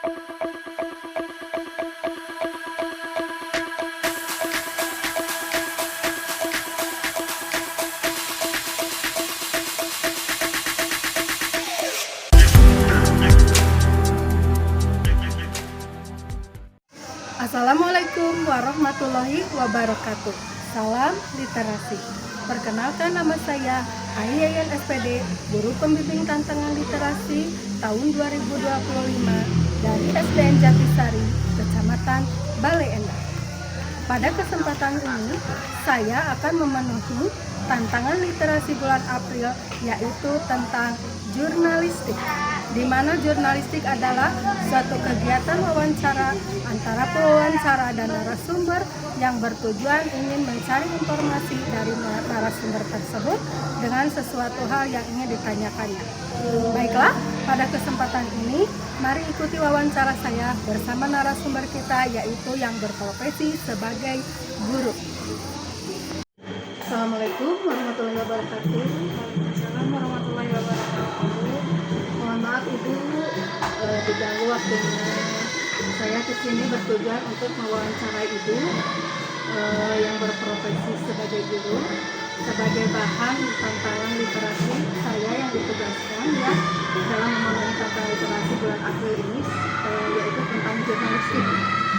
Assalamualaikum warahmatullahi wabarakatuh. Salam literasi. Perkenalkan, nama saya Aiyayan SPD, Guru Pembimbing Tantangan Literasi tahun 2025 dari SDN Jatisari, Kecamatan Bale Endah. Pada kesempatan ini, saya akan memenuhi tantangan literasi bulan April, yaitu tentang jurnalistik, di mana jurnalistik adalah suatu kegiatan wawancara antara pewawancara dan narasumber yang bertujuan ingin mencari informasi dari narasumber tersebut dengan sesuatu hal yang ingin ditanyakannya. Baiklah, pada kesempatan ini, mari ikuti wawancara saya bersama narasumber kita, yaitu yang berprofesi sebagai guru. Assalamualaikum warahmatullahi wabarakatuh. Waalaikumsalam warahmatullahi wabarakatuh. Mohon maaf Ibu, diganggu waktunya. Saya kesini bertujuan untuk mewawancarai Ibu yang berprofesi sebagai guru, sebagai bahan tantangan literasi saya yang ditugaskan ya dalam memenuhi tantangan literasi bulan April ini, yaitu tentang jurnalistik.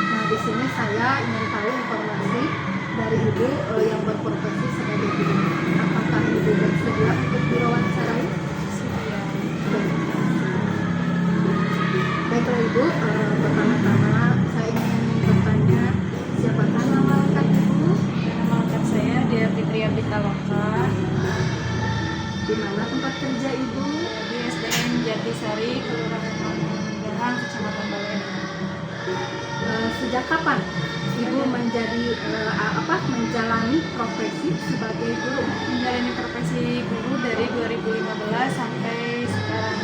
Nah, di sini saya ingin tahu informasi dari Ibu yang berprofesi sebagai guru. Apakah Ibu bersedia untuk diwawancarai? Baiklah Ibu, pertama-tama saya ingin bertanya, siapakah nama lengkap Ibu? Nama lengkap saya Dea Fitria Pitaloka, Di mana tempat kerja Ibu? di SDN Jatisari, Kelurahan Manggahang, Kecamatan Bale Endah. Sejak kapan Ibu menjalani profesi sebagai guru? Menjalani profesi guru dari 2015 sampai sekarang.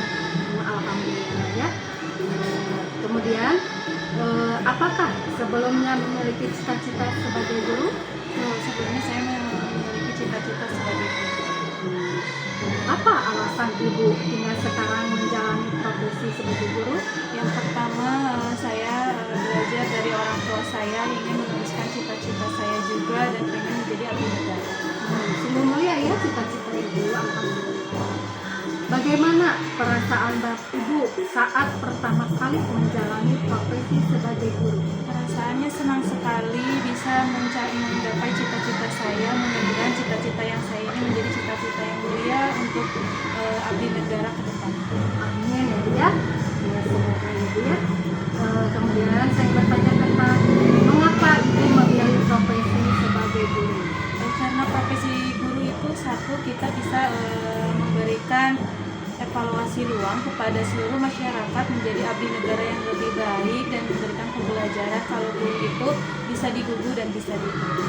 Alhamdulillah ya. Kemudian, apakah sebelumnya memiliki cita-cita sebagai guru? Sebelumnya saya memiliki cita-cita sebagai guru. Apa alasan Ibu hingga sekarang menjalani profesi sebagai guru? Yang pertama, saya belajar dari orang tua saya, ingin meneruskan cita-cita saya juga dan ingin menjadi abdi negara. Sungguh mulia ya cita-cita Ibu, alhamdulillah. Bagaimana perasaan Ibu saat pertama kali menjalani profesi sebagai guru? Perasaannya senang sekali bisa menggapai cita-cita saya, mudah-mudahan cita-cita yang saya ini menjadi cita-cita yang mulia untuk abdi negara ke depan. Amin ya Bu ya. Ya, semoga ya Bu ya. Kemudian saya bertanya tentang mengapa Ibu memilih profesi sebagai guru? Karena profesi guru itu satu, kita bisa memberikan evaluasi luang kepada seluruh masyarakat menjadi abdi negara yang lebih baik dan memberikan pembelajaran kalau guru itu bisa digugu dan bisa digugu.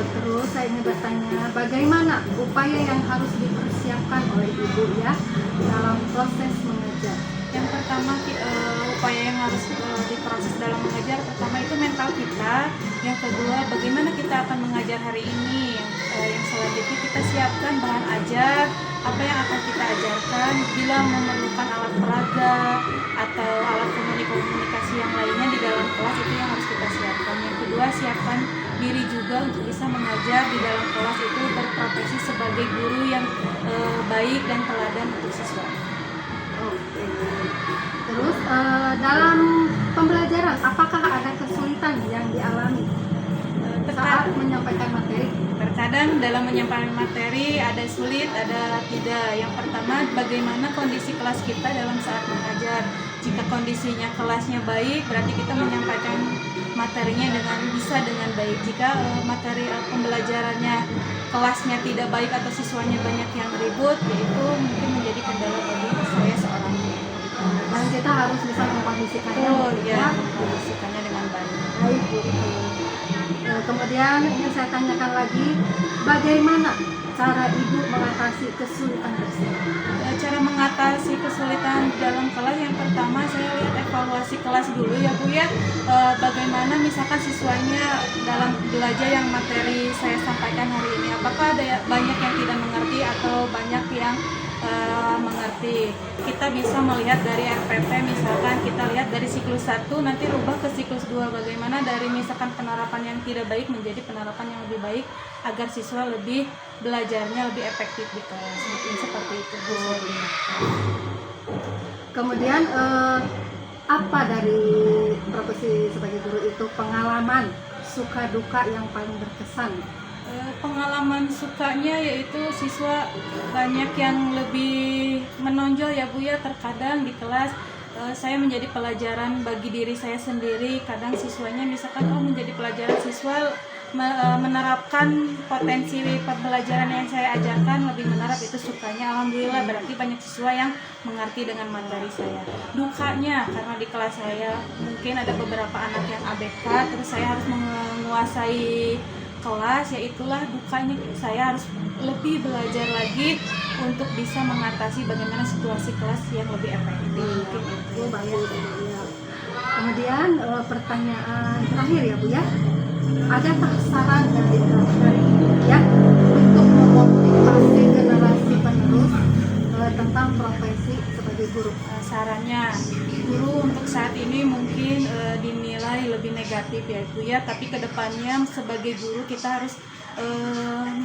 Terus saya ingin bertanya, bagaimana upaya yang harus dipersiapkan oleh Ibu ya dalam proses mengajar? Yang pertama, upaya yang harus diproses dalam mengajar, pertama itu mental kita. Yang kedua, bagaimana kita akan mengajar hari ini. Yang selanjutnya kita siapkan bahan ajar, apa yang akan kita ajarkan. Bila memerlukan alat peraga atau alat komunikasi yang lainnya di dalam kelas, itu yang harus kita siapkan. Yang kedua, siapkan diri juga untuk bisa mengajar di dalam kelas, itu berprofesi sebagai guru yang baik dan teladan untuk siswa. Oke. Terus dalam pembelajaran, apakah ada kesulitan yang dialami saat menyampaikan materi? Terkadang dalam menyampaikan materi ada sulit, ada tidak. Yang pertama, bagaimana kondisi kelas kita dalam saat mengajar. Jika kondisinya kelasnya baik, berarti kita menyampaikan materinya dengan baik. Jika materi pembelajarannya kelasnya tidak baik atau siswanya banyak yang ribut, yaitu mungkin menjadi kendala bagi saya seorang guru. Dan kita harus bisa mengkondisikannya, Mengkondisikannya dengan baik. baik Bu. Kemudian ingin saya tanyakan lagi, bagaimana cara Ibu mengatasi kesulitan tersebut? Cara mengatasi kesulitan dalam kelas, yang pertama saya lihat evaluasi kelas dulu ya Bu ya. Bagaimana misalkan siswanya dalam belajar yang materi saya sampaikan hari ini, apakah ada banyak yang tidak mengerti atau banyak yang mengerti. Kita bisa melihat dari RPP, misalkan kita lihat dari siklus 1 nanti rubah ke siklus 2, bagaimana dari misalkan penerapan yang tidak baik menjadi penerapan yang lebih baik agar siswa lebih belajarnya lebih efektif di kelas. Mungkin seperti itu Bu. Kemudian apa dari profesi sebagai guru itu pengalaman suka duka yang paling berkesan? Pengalaman sukanya yaitu siswa banyak yang lebih menonjol ya Bu ya, terkadang di kelas saya menjadi pelajaran bagi diri saya sendiri. Kadang siswanya misalkan menjadi pelajaran siswa menerapkan potensi pembelajaran yang saya ajarkan lebih menerap, itu sukanya. Alhamdulillah, berarti banyak siswa yang mengerti dengan materi saya. Dukanya karena di kelas saya mungkin ada beberapa anak yang ABK, terus saya harus menguasai kelas, yaitulah dukanya. Saya harus lebih belajar lagi untuk bisa mengatasi bagaimana situasi kelas yang lebih efektif. Mungkin itu Bagus ya. Kemudian pertanyaan terakhir ya Bu ya, adakah saran dari ya untuk memotivasi generasi penerus tentang profesi sebagai guru? Sarannya, guru untuk saat ini mungkin dinilai lebih negatif ya Bu ya, tapi kedepannya sebagai guru kita harus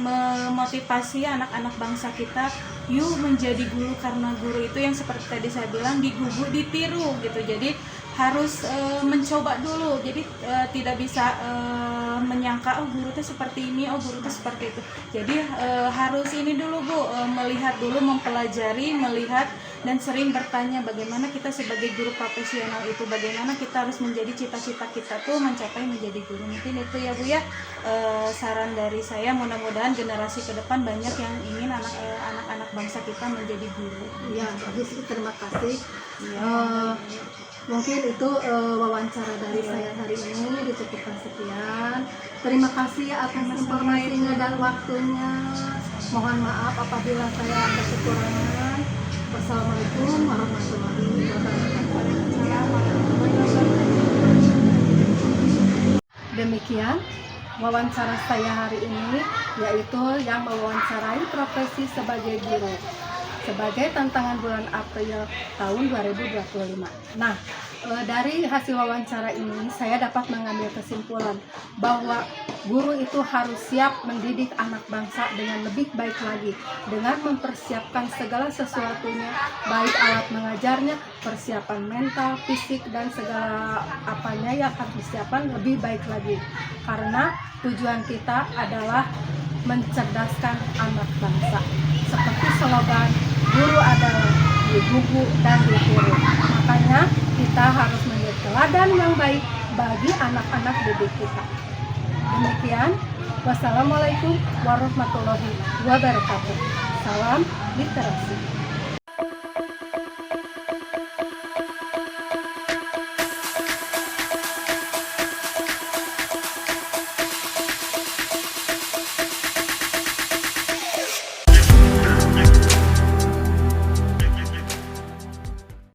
memotivasi anak-anak bangsa kita, yuk menjadi guru, karena guru itu yang seperti tadi saya bilang digugu ditiru gitu. Jadi harus mencoba dulu, jadi tidak bisa menyangka guru itu seperti ini, guru itu seperti itu. Jadi harus ini dulu Bu, melihat dulu, mempelajari, melihat dan sering bertanya bagaimana kita sebagai guru profesional itu, bagaimana kita harus menjadi cita-cita kita tuh mencapai menjadi guru. Mungkin itu ya Bu ya, saran dari saya. Mudah-mudahan generasi ke depan banyak yang ingin anak-anak bangsa kita menjadi guru. Ya, bagus, terima kasih. Mungkin itu wawancara dari saya hari ini, dicukupkan sekian. Terima kasih atas informasinya dan waktunya. Mohon maaf apabila saya ada kekurangan. Wassalamualaikum warahmatullahi wabarakatuh. Demikian wawancara saya hari ini, yaitu yang mewawancarai profesi sebagai guru sebagai tantangan bulan April tahun 2025. Nah, dari hasil wawancara ini saya dapat mengambil kesimpulan bahwa guru itu harus siap mendidik anak bangsa dengan lebih baik lagi, dengan mempersiapkan segala sesuatunya, baik alat mengajarnya, persiapan mental, fisik, dan segala apanya yang harus disiapkan lebih baik lagi. Karena tujuan kita adalah mencerdaskan anak bangsa. Seperti slogan, guru adalah digugu dan ditiru. Makanya kita harus menjadi teladan yang baik bagi anak-anak didik kita. Demikian, wassalamualaikum warahmatullahi wabarakatuh. Salam literasi.